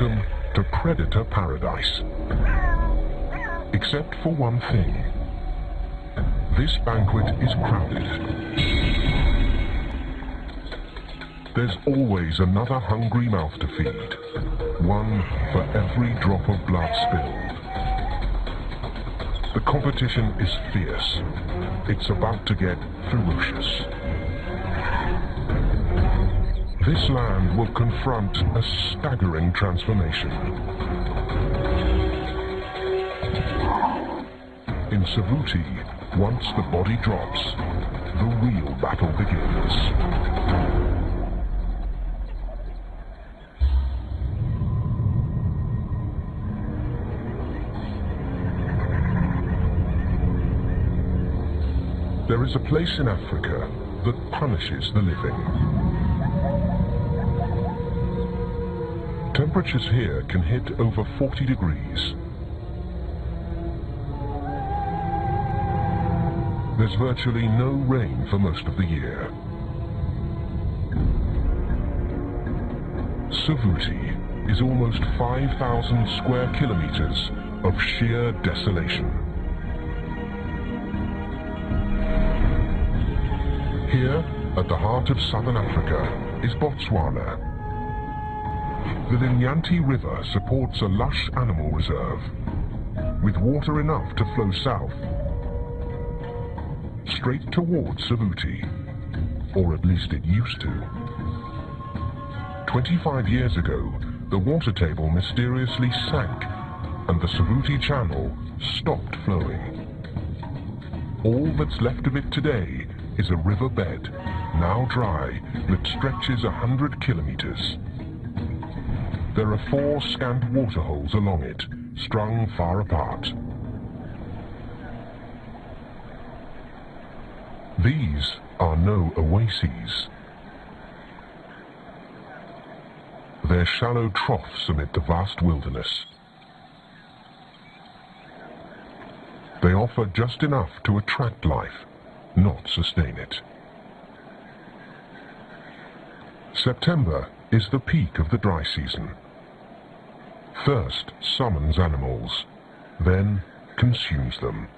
Welcome to Predator Paradise. Except for one thing. This banquet is crowded. There's always another hungry mouth to feed. One for every drop of blood spilled. The competition is fierce. It's about to get ferocious. This land will confront a staggering transformation. In Savuti, once the body drops, the real battle begins. There is a place in Africa that punishes the living. Temperatures here can hit over 40 degrees. There's virtually no rain for most of the year. Savuti is almost 5,000 square kilometers of sheer desolation. Here, at the heart of southern Africa, is Botswana. The Linyanti River supports a lush animal reserve, with water enough to flow south, straight towards Savuti, or at least it used to. 25 years ago, the water table mysteriously sank, and the Savuti Channel stopped flowing. All that's left of it today is a riverbed, now dry, that stretches 100 kilometers. There are 4 scant waterholes along it, strung far apart. These are no oases. They're shallow troughs amid the vast wilderness. They offer just enough to attract life, not sustain it. September is the peak of the dry season. Thirst summons animals, then consumes them.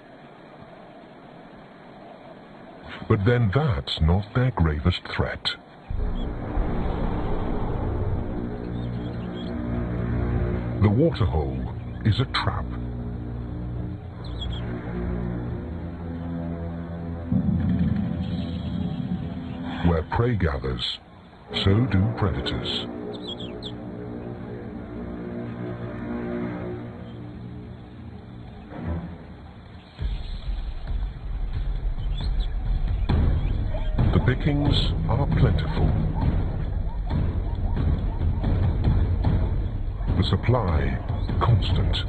But then that's not their gravest threat. The waterhole is a trap. Where prey gathers, so do predators. The pickings are plentiful. The supply constant.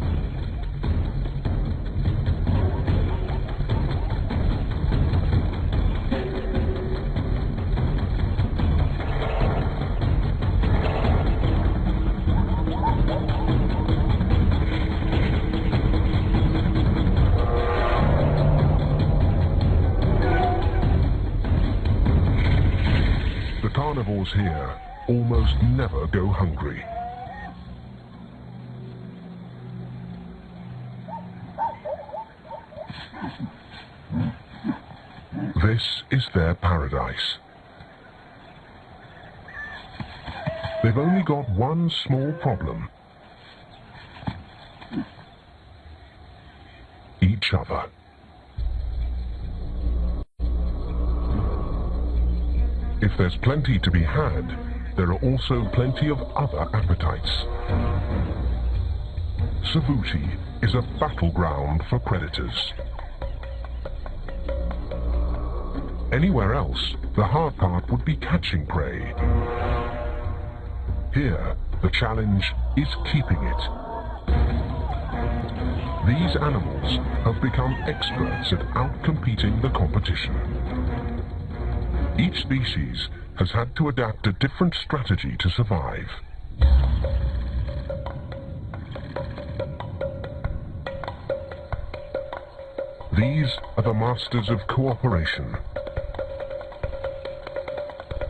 Carnivores here almost never go hungry. This is their paradise. They've only got one small problem. Each other. If there's plenty to be had, there are also plenty of other appetites. Savuti is a battleground for predators. Anywhere else, the hard part would be catching prey. Here, the challenge is keeping it. These animals have become experts at outcompeting the competition. Each species has had to adapt a different strategy to survive. These are the masters of cooperation.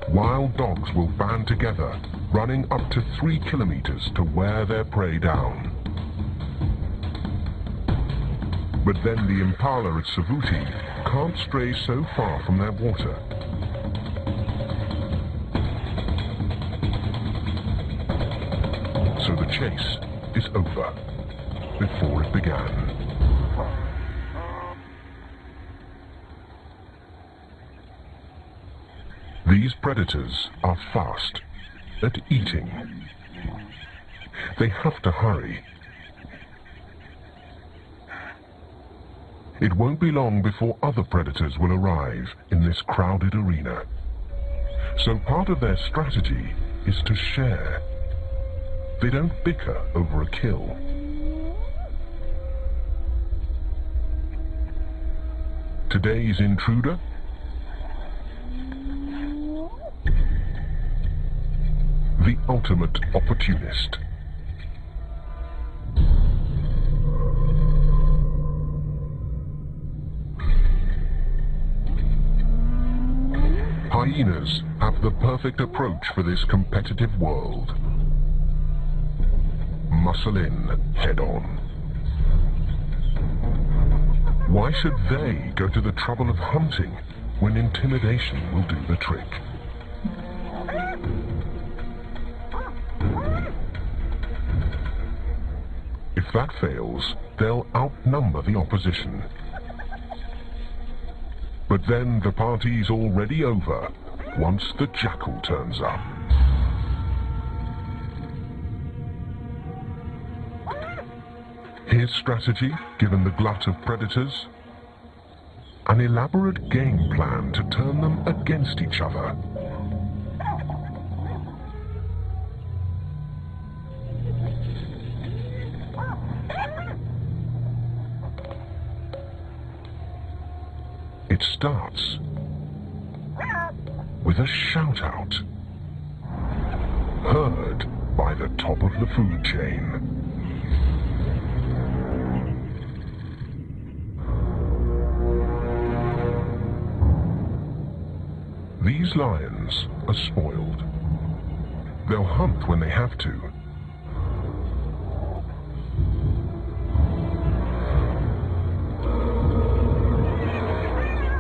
Wild dogs will band together running up to 3 kilometers to wear their prey down. But then the impala at Savuti can't stray so far from their water. So the chase is over before it began. These predators are fast at eating. They have to hurry. It won't be long before other predators will arrive in this crowded arena. So part of their strategy is to share. They don't bicker over a kill. Today's intruder? The ultimate opportunist. Hyenas have the perfect approach for this competitive world. Muscle in, head on. Why should they go to the trouble of hunting when intimidation will do the trick? If that fails, they'll outnumber the opposition. But then the party's already over once the jackal turns up. His strategy, given the glut of predators? An elaborate game plan to turn them against each other. It starts with a shout-out, heard by the top of the food chain. These lions are spoiled. They'll hunt when they have to.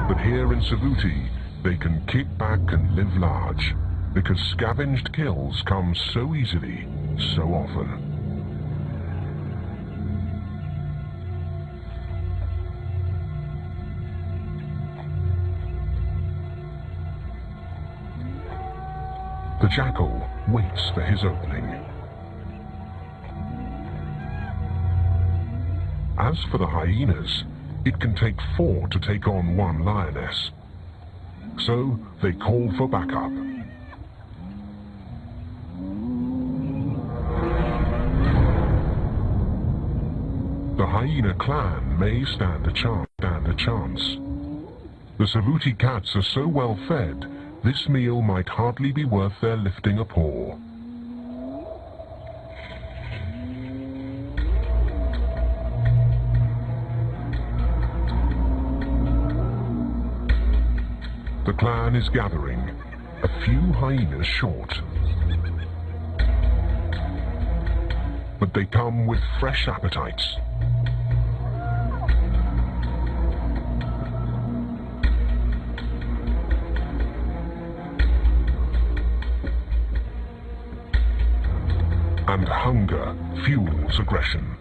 But here in Savuti, they can kick back and live large, because scavenged kills come so easily, so often. The jackal waits for his opening. As for the hyenas, it can take 4 to take on 1 lioness. So they call for backup. The hyena clan may stand a chance. The Savuti cats are so well fed, this meal might hardly be worth their lifting a paw. The clan is gathering, a few hyenas short. But they come with fresh appetites. And hunger fuels aggression.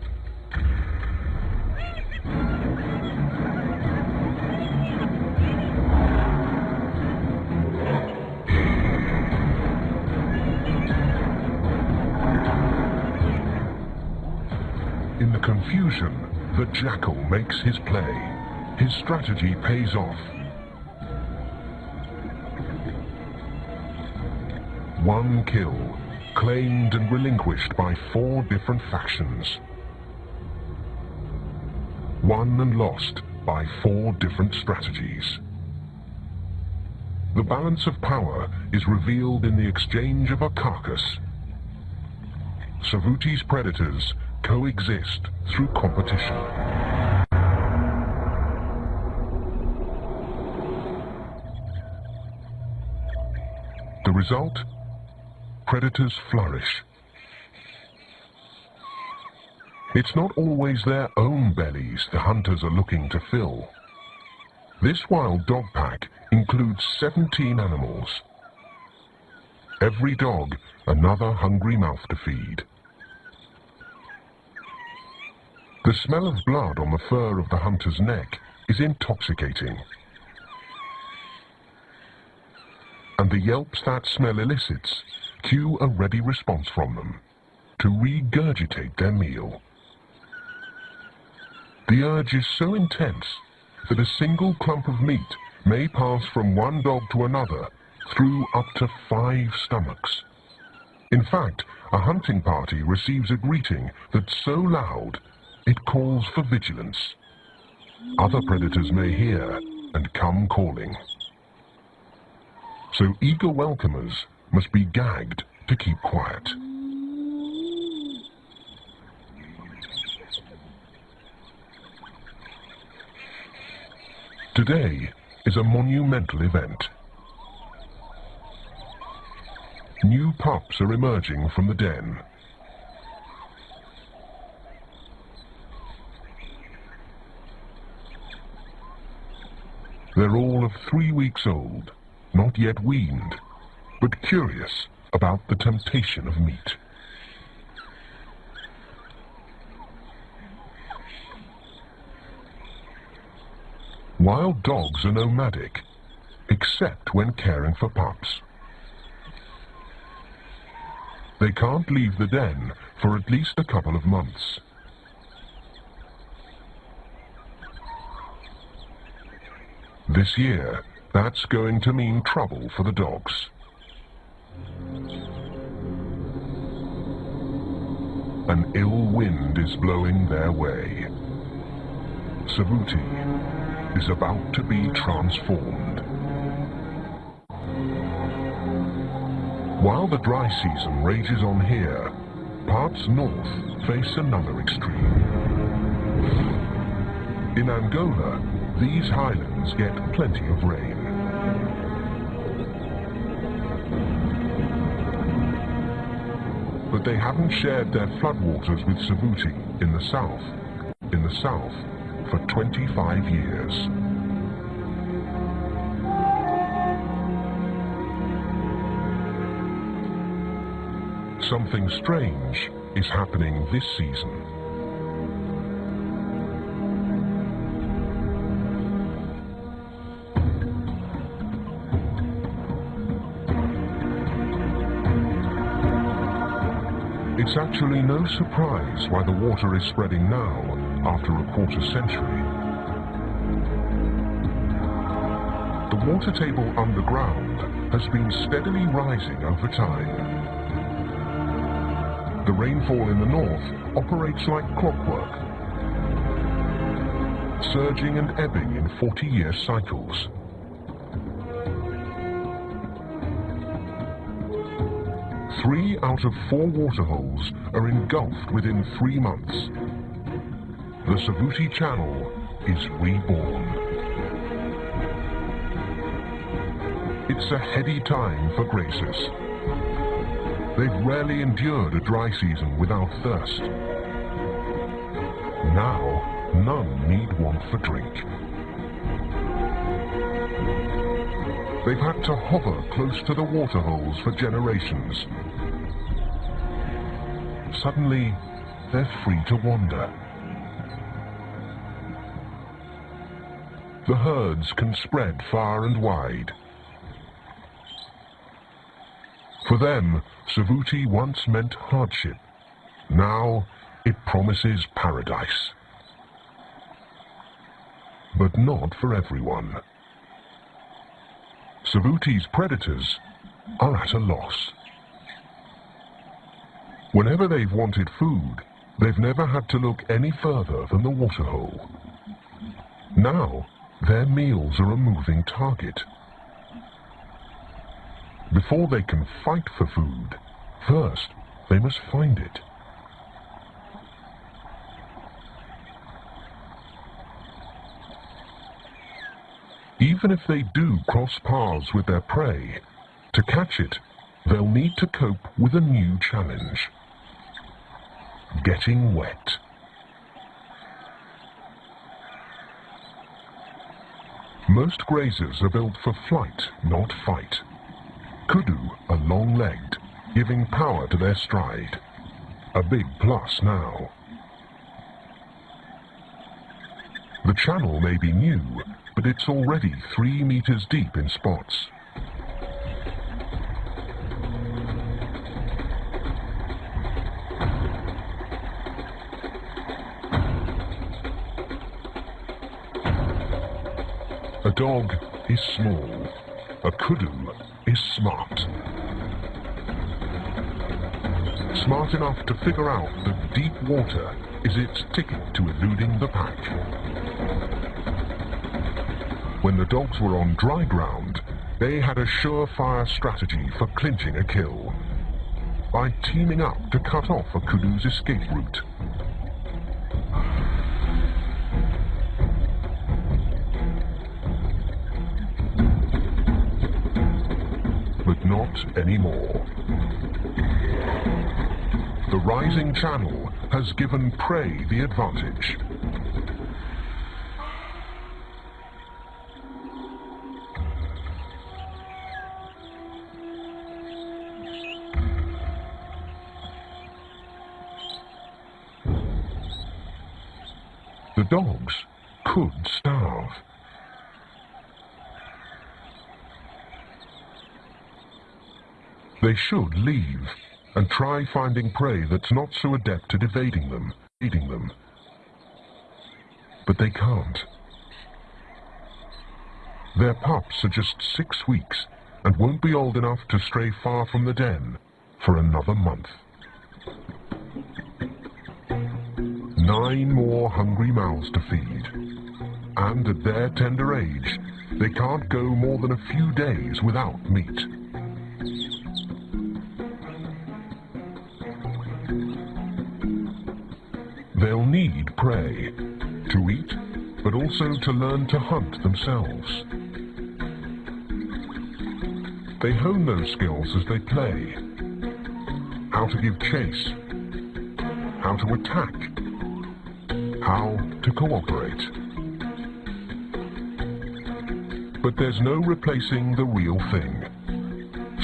In the confusion, the jackal makes his play. His strategy pays off. One kill, claimed and relinquished by 4 different factions. Won and lost by 4 different strategies. The balance of power is revealed in the exchange of a carcass. Savuti's predators coexist through competition. The result? predators flourish. It's not always their own bellies the hunters are looking to fill. This wild dog pack includes 17 animals. Every dog another hungry mouth to feed. The smell of blood on the fur of the hunter's neck is intoxicating. And the yelps that smell elicits cue a ready response from them to regurgitate their meal. The urge is so intense that a single clump of meat may pass from one dog to another through up to 5 stomachs. In fact, a hunting party receives a greeting that's so loud it calls for vigilance. Other predators may hear and come calling. So eager welcomers must be gagged to keep quiet. Today is a monumental event. New pups are emerging from the den. They're all of 3 weeks old, not yet weaned, but curious about the temptation of meat. Wild dogs are nomadic, except when caring for pups. They can't leave the den for at least a couple of months. This year, that's going to mean trouble for the dogs. An ill wind is blowing their way. Savuti is about to be transformed. While the dry season rages on here, parts north face another extreme. In Angola, these highlands get plenty of rain. But they haven't shared their floodwaters with Savuti in the south, for 25 years. Something strange is happening this season. It's actually no surprise why the water is spreading now, after a quarter century. The water table underground has been steadily rising over time. The rainfall in the north operates like clockwork, surging and ebbing in 40-year cycles. Three out of 4 waterholes are engulfed within 3 months. The Savuti Channel is reborn. It's a heady time for grazers. They've rarely endured a dry season without thirst. Now, none need want for drink. They've had to hover close to the waterholes for generations. Suddenly, they're free to wander. The herds can spread far and wide. For them, Savuti once meant hardship. Now, it promises paradise. But not for everyone. Savuti's predators are at a loss. Whenever they've wanted food, they've never had to look any further than the waterhole. Now, their meals are a moving target. Before they can fight for food, first they must find it. Even if they do cross paths with their prey, to catch it, they'll need to cope with a new challenge: getting wet. Most grazers are built for flight, not fight. Kudu are long-legged, giving power to their stride. A big plus now. The channel may be new, but it's already 3 meters deep in spots. A dog is small. A kudu is smart. Smart enough to figure out that deep water is its ticket to eluding the pack. When the dogs were on dry ground, they had a surefire strategy for clinching a kill, by teaming up to cut off a kudu's escape route. But not anymore. The rising channel has given prey the advantage. The dogs could starve. They should leave and try finding prey that's not so adept at evading them, eating them. But they can't. Their pups are just 6 weeks and won't be old enough to stray far from the den for another month. 9 more hungry mouths to feed, and at their tender age, they can't go more than a few days without meat. They'll need prey, to eat, but also to learn to hunt themselves. They hone those skills as they play. How to give chase, how to attack, how to cooperate. But there's no replacing the real thing.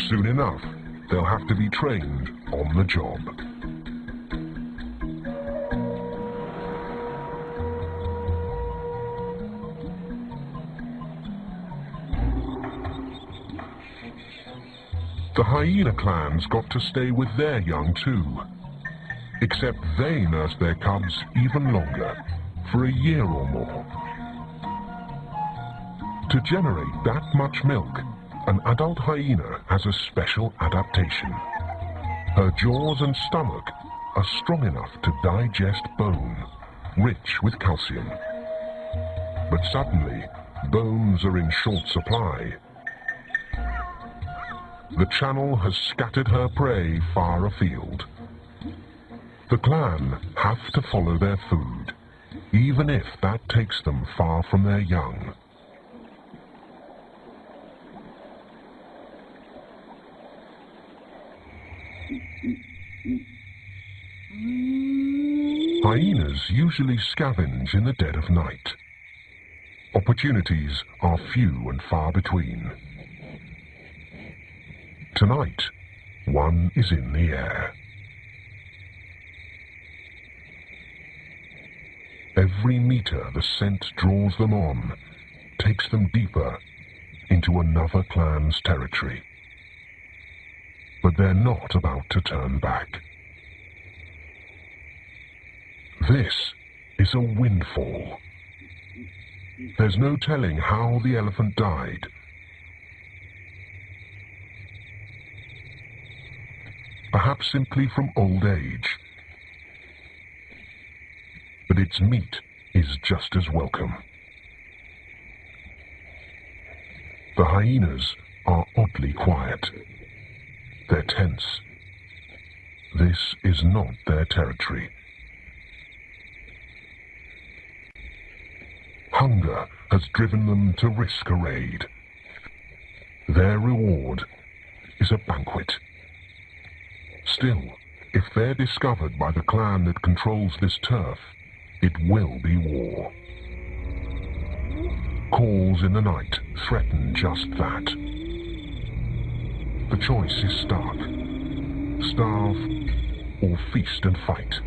Soon enough, they'll have to be trained on the job. The hyena clans got to stay with their young too, except they nurse their cubs even longer, for a year or more. To generate that much milk, an adult hyena has a special adaptation. Her jaws and stomach are strong enough to digest bone, rich with calcium. But suddenly, bones are in short supply. The channel has scattered her prey far afield. The clan have to follow their food, even if that takes them far from their young. Hyenas usually scavenge in the dead of night. Opportunities are few and far between. Tonight, one is in the air. Every meter the scent draws them on takes them deeper into another clan's territory. But they're not about to turn back. This is a windfall. There's no telling how the elephant died. Perhaps simply from old age. But its meat is just as welcome. The hyenas are oddly quiet. They're tense. This is not their territory. Hunger has driven them to risk a raid. Their reward is a banquet. Still, if they're discovered by the clan that controls this turf, it will be war. Calls in the night threaten just that. The choice is stark. Starve or feast and fight.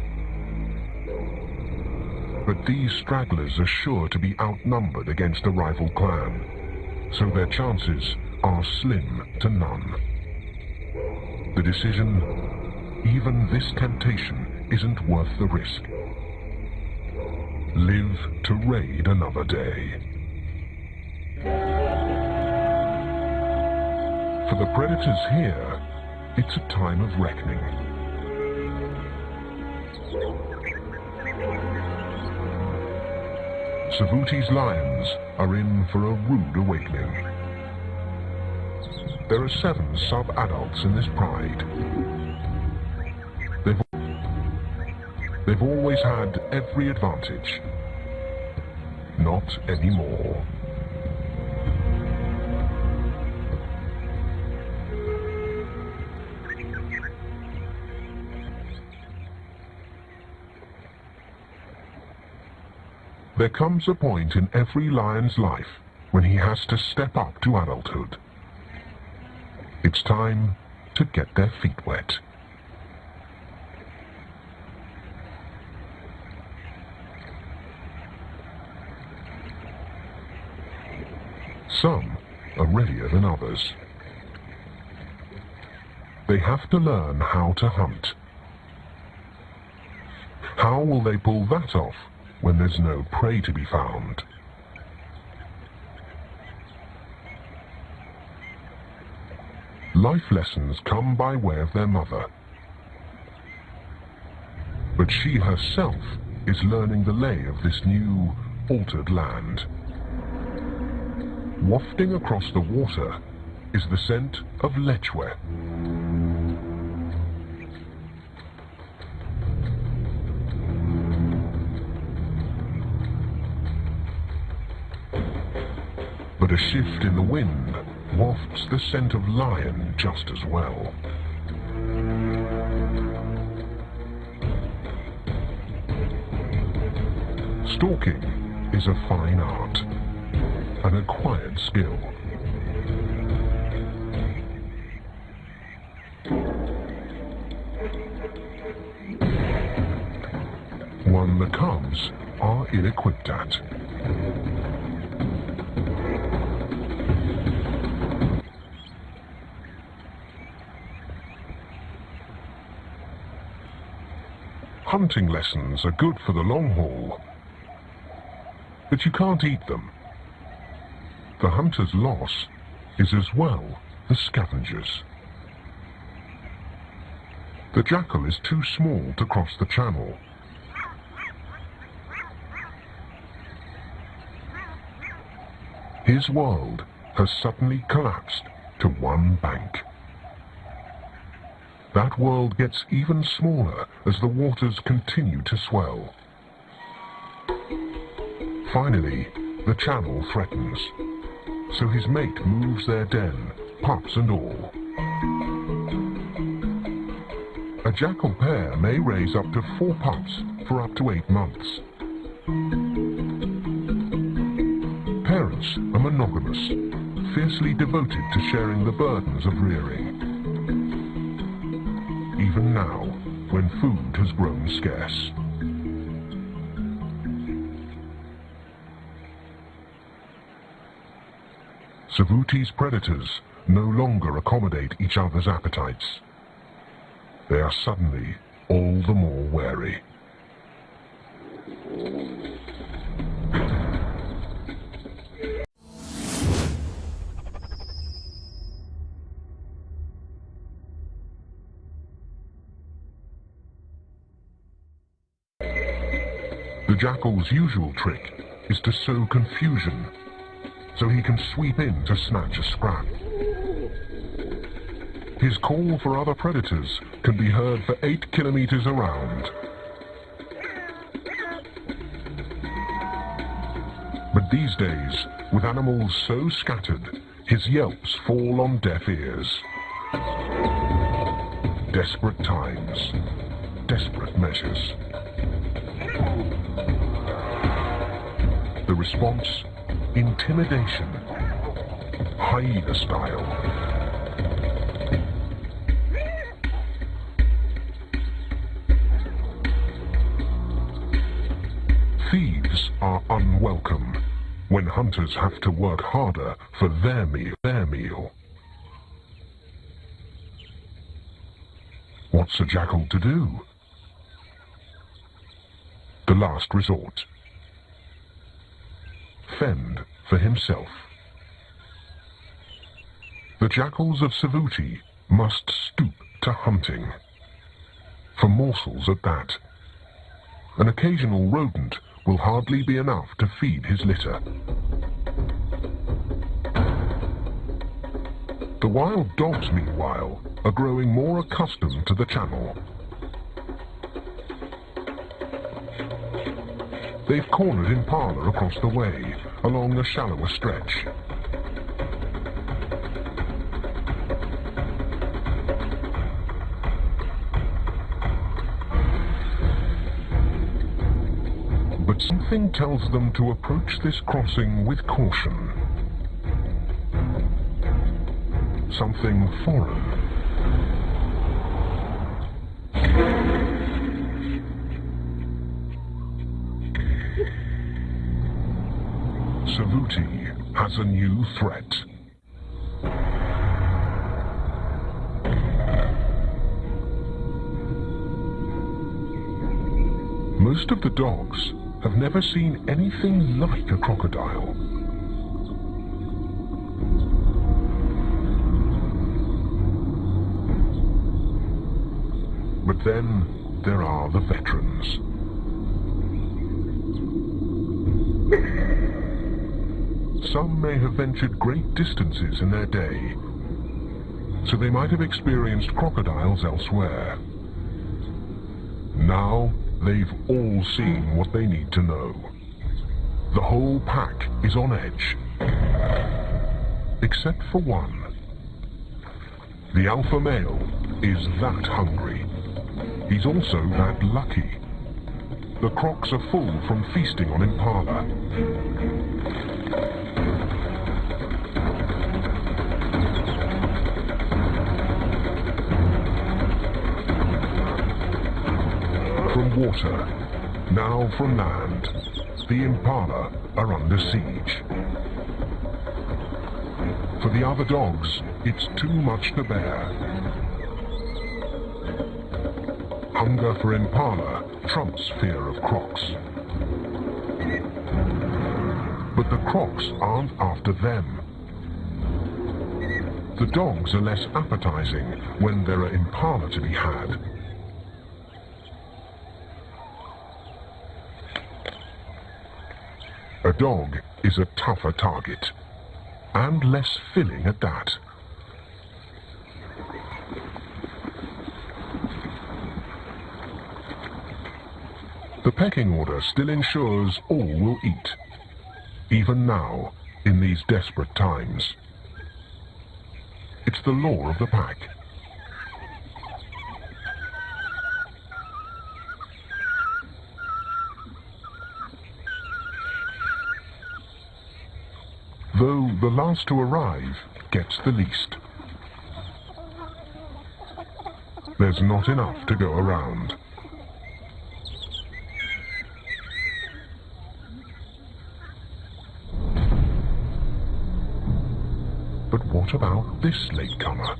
But these stragglers are sure to be outnumbered against a rival clan, so their chances are slim to none. The decision, even this temptation isn't worth the risk. Live to raid another day. For the predators here, it's a time of reckoning. Savuti's lions are in for a rude awakening. There are 7 sub-adults in this pride. They've always had every advantage. Not anymore. There comes a point in every lion's life when he has to step up to adulthood. It's time to get their feet wet. Some are readier than others. They have to learn how to hunt. How will they pull that off when there's no prey to be found? Life lessons come by way of their mother. But she herself is learning the lay of this new, altered land. Wafting across the water is the scent of lechwe. But a shift in the wind wafts the scent of lion just as well. Stalking is a fine art, an acquired skill. One the cubs are ill-equipped at. Hunting lessons are good for the long haul, but you can't eat them. The hunter's loss is as well the scavenger's. The jackal is too small to cross the channel. His world has suddenly collapsed to one bank. That world gets even smaller as the waters continue to swell. Finally, the channel threatens, so his mate moves their den, pups and all. A jackal pair may raise up to 4 pups for up to 8 months. Parents are monogamous, fiercely devoted to sharing the burdens of rearing. Even now, when food has grown scarce. Savuti's predators no longer accommodate each other's appetites. They are suddenly all the more wary. The jackal's usual trick is to sow confusion, so he can sweep in to snatch a scrap. His call for other predators can be heard for 8 kilometers around. But these days, with animals so scattered, his yelps fall on deaf ears. desperate times, desperate measures. The response, intimidation, hyena style. Thieves are unwelcome when hunters have to work harder for their meal. What's a jackal to do? The last resort. Fend for himself. The jackals of Savuti must stoop to hunting. For morsels at that. An occasional rodent will hardly be enough to feed his litter. The wild dogs, meanwhile, are growing more accustomed to the channel. They've cornered Impala across the way, along a shallower stretch. But something tells them to approach this crossing with caution. Something foreign. Savuti has a new threat. Most of the dogs have never seen anything like a crocodile. But then there are the veterans. Some may have ventured great distances in their day, so they might have experienced crocodiles elsewhere. Now they've all seen what they need to know. The whole pack is on edge, except for one. The alpha male is that hungry. He's also that lucky. The crocs are full from feasting on Impala. From water, now from land, the Impala are under siege. For the other dogs, it's too much to bear. Hunger for Impala trumps fear of crocs. But the crocs aren't after them. The dogs are less appetizing when there are Impala to be had. A dog is a tougher target, and less filling at that. The pecking order still ensures all will eat, even now, in these desperate times. It's the law of the pack. Though the last to arrive gets the least. There's not enough to go around. But what about this latecomer?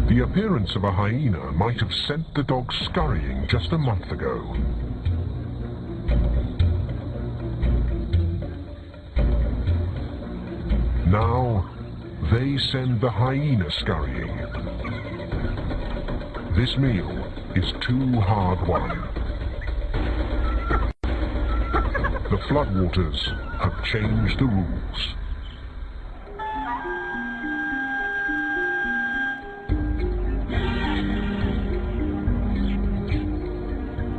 The appearance of a hyena might have sent the dogs scurrying just a month ago. Now, they send the hyena scurrying. This meal is too hard won. The floodwaters have changed the rules.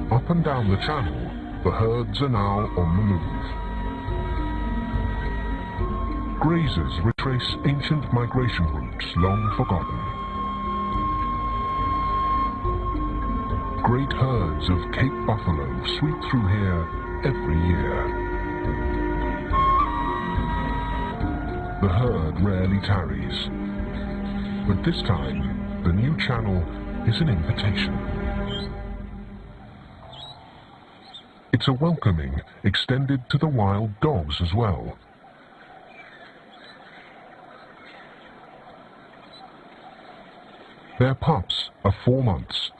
Up and down the channel, the herds are now on the move. Grazers retrace ancient migration routes long forgotten. Great herds of Cape buffalo sweep through here every year. The herd rarely tarries, but this time the new channel is an invitation. It's a welcoming extended to the wild dogs as well. Their pups are 4 months,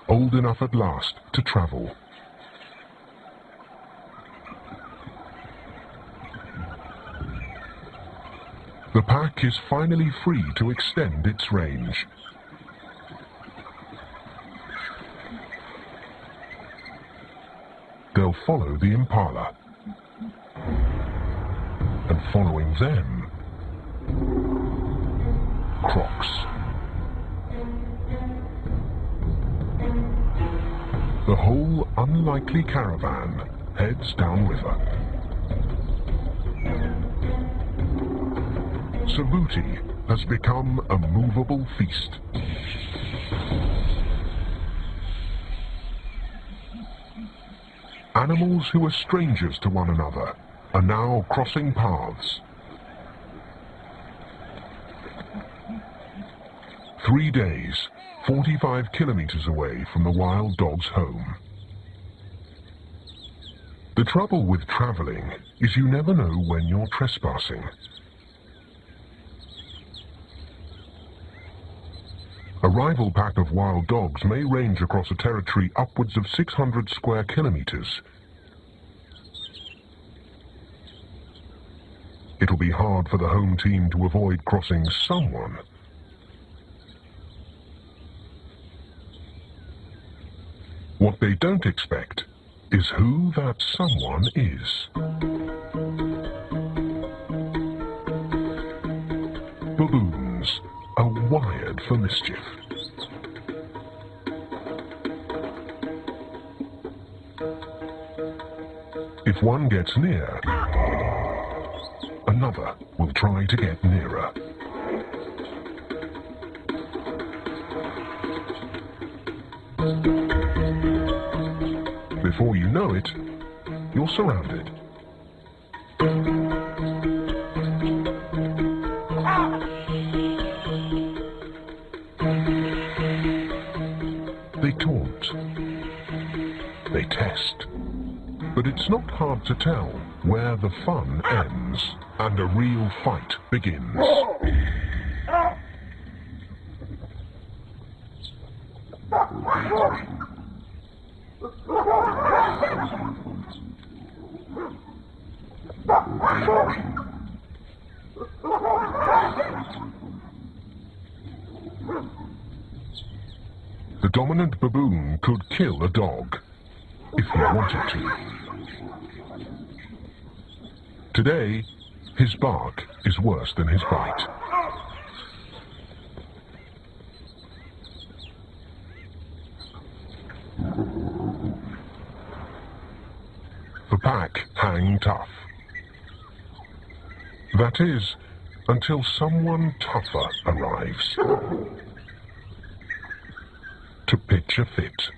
old enough at last to travel. The pack is finally free to extend its range. They'll follow the impala, and following them, crocs. The whole unlikely caravan heads downriver. Saruti has become a movable feast. Animals who are strangers to one another are now crossing paths. 3 days, 45 kilometers away from the wild dog's home. The trouble with traveling is you never know when you're trespassing. A rival pack of wild dogs may range across a territory upwards of 600 square kilometers. It'll be hard for the home team to avoid crossing someone. What they don't expect is who that someone is. Baboons are wired for mischief. If one gets near, another will try to get nearer. Before you know it, you're surrounded. They taunt. They test. But it's not hard to tell where the fun ends and a real fight begins. The dominant baboon could kill a dog if he wanted to. Today, his bark is worse than his bite. The pack hang tough. That is, until someone tougher arrives to pitch a fit.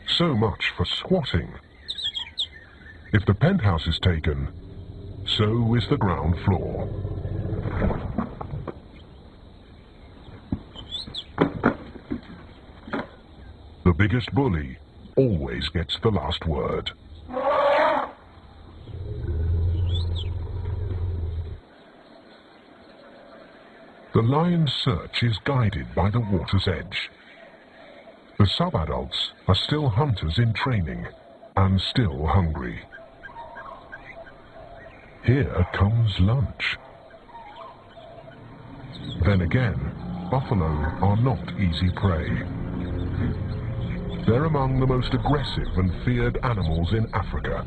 So much for squatting. If the penthouse is taken, so is the ground floor. The biggest bully always gets the last word. The lion's search is guided by the water's edge. The subadults are still hunters in training and still hungry. Here comes lunch. Then again, buffalo are not easy prey. They're among the most aggressive and feared animals in Africa.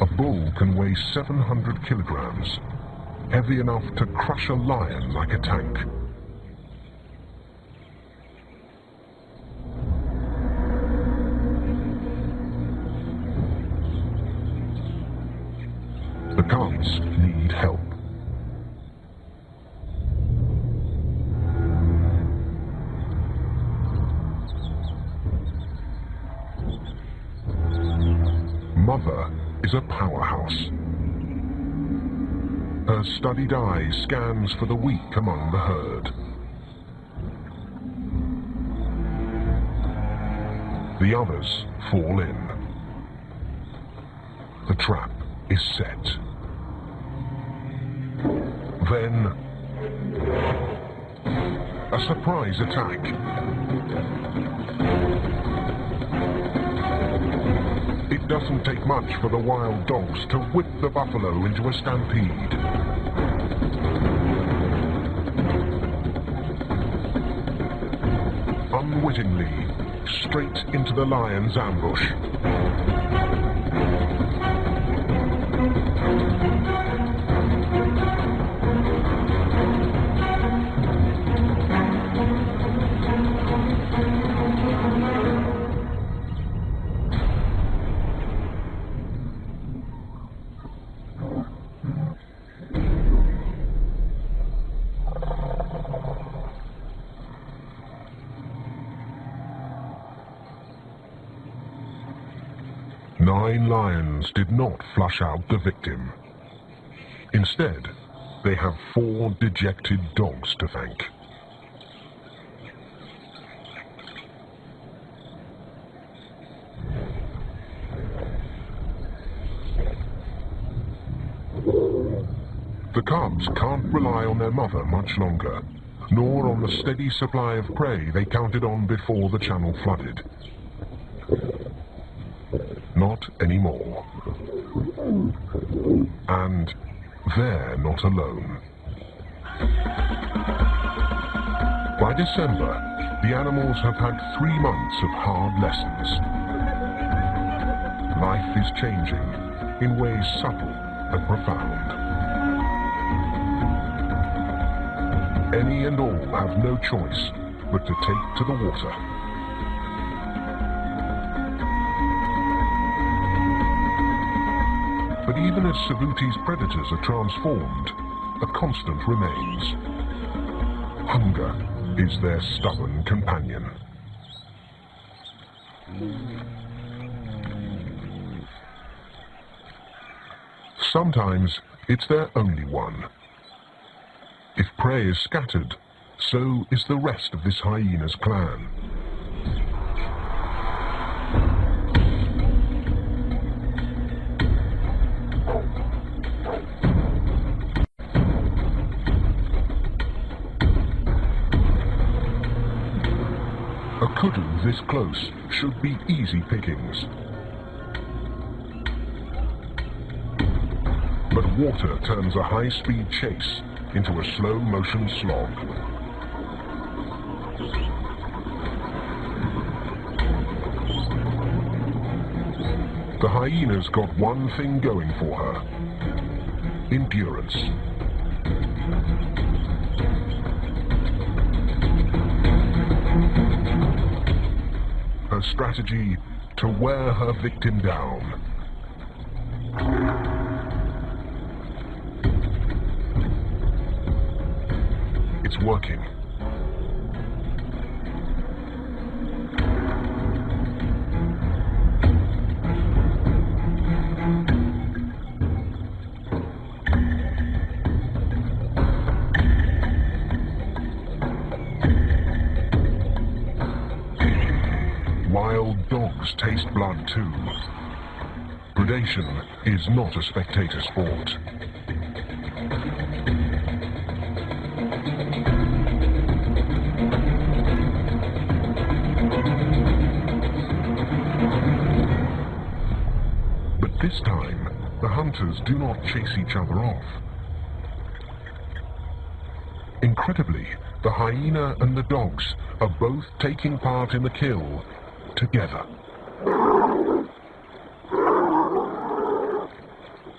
A bull can weigh 700 kilograms, heavy enough to crush a lion like a tank. help. Mother is a powerhouse. Her studied eye scans for the weak among the herd. The others fall in. The trap is set. Then, a surprise attack. It doesn't take much for the wild dogs to whip the buffalo into a stampede. Unwittingly, straight into the lion's ambush. Nine lions did not flush out the victim. Instead, they have 4 dejected dogs to thank. The cubs can't rely on their mother much longer, nor on the steady supply of prey they counted on before the channel flooded. Not anymore. And they're not alone. By December, the animals have had 3 months of hard lessons. Life is changing in ways subtle and profound. Any and all have no choice but to take to the water. But even as Savuti's predators are transformed, a constant remains. Hunger is their stubborn companion. Sometimes it's their only one. If prey is scattered, so is the rest of this hyena's clan. A kudu this close should be easy pickings. But water turns a high-speed chase into a slow-motion slog. The hyena's got one thing going for her: endurance. Her strategy to wear her victim down. It's working. Wild dogs taste blood too. Predation is not a spectator sport. But this time, the hunters do not chase each other off. Incredibly, the hyena and the dogs are both taking part in the kill together.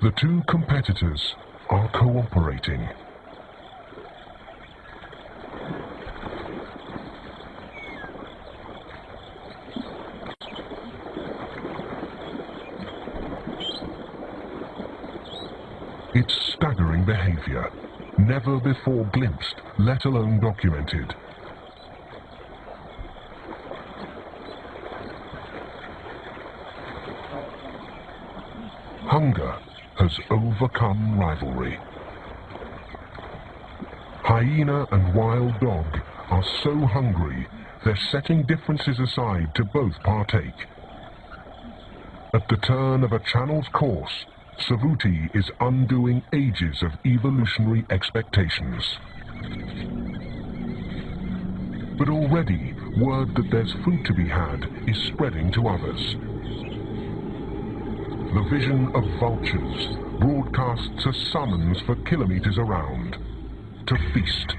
The two competitors are cooperating. It's staggering behavior, never before glimpsed, let alone documented. Hunger has overcome rivalry. Hyena and wild dog are so hungry, they're setting differences aside to both partake. At the turn of a channel's course, Savuti is undoing ages of evolutionary expectations. But already, word that there's food to be had is spreading to others. The vision of vultures broadcasts a summons for kilometers around, to feast.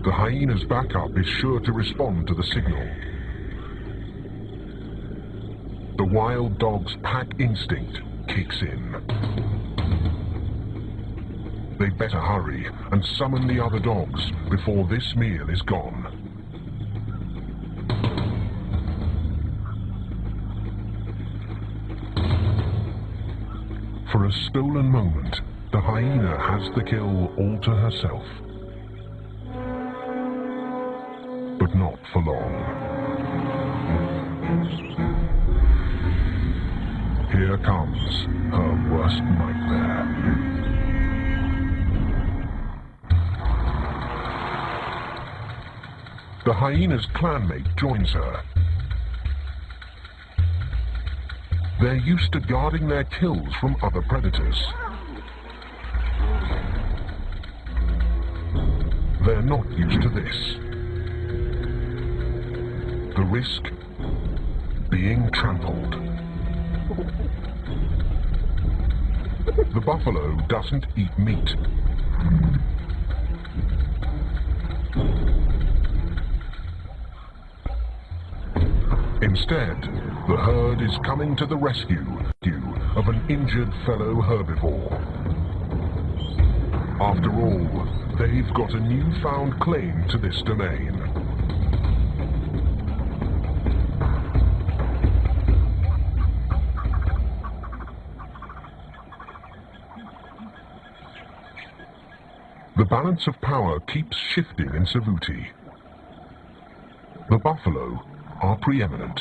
The hyena's backup is sure to respond to the signal. The wild dog's pack instinct kicks in. They better hurry and summon the other dogs before this meal is gone. For a stolen moment, the hyena has the kill all to herself. But not for long. Here comes her worst nightmare. The hyena's clanmate joins her. They're used to guarding their kills from other predators. They're not used to this. The risk? Being trampled. The buffalo doesn't eat meat. Instead, the herd is coming to the rescue of an injured fellow herbivore. After all, they've got a newfound claim to this domain. The balance of power keeps shifting in Savuti. The buffalo are preeminent.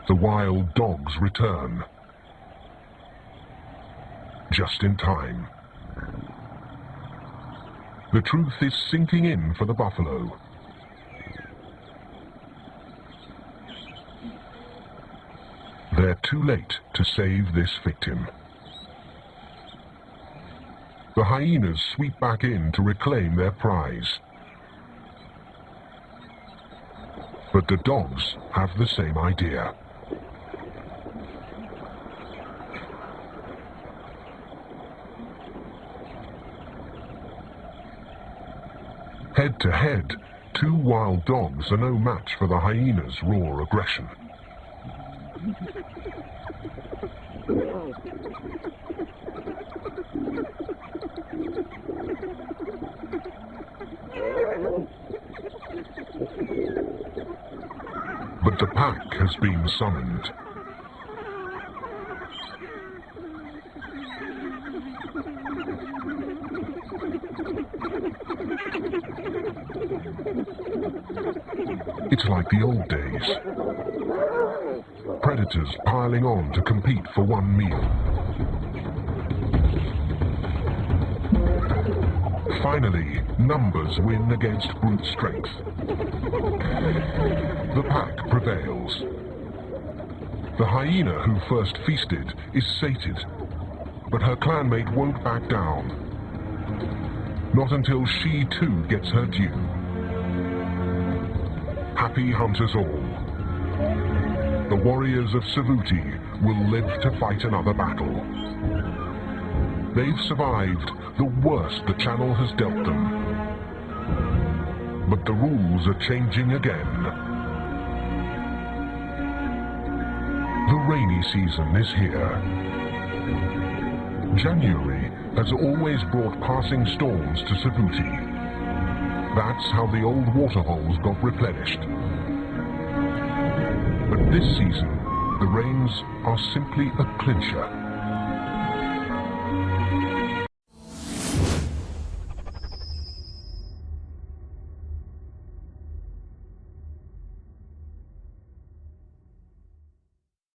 The wild dogs return. Just in time. The truth is sinking in for the buffalo. They're too late to save this victim. The hyenas sweep back in to reclaim their prize. But the dogs have the same idea. Head to head, two wild dogs are no match for the hyena's raw aggression. But the pack has been summoned. It's like the old days. Predators piling on to compete for one meal. Finally, numbers win against brute strength. The pack prevails. The hyena who first feasted is sated, but her clanmate won't back down. Not until she too gets her due. Happy hunters all. The warriors of Savuti will live to fight another battle. They've survived the worst the channel has dealt them. But the rules are changing again. The rainy season is here. January has always brought passing storms to Savuti. That's how the old waterholes got replenished. But This season, the rains are simply a clincher.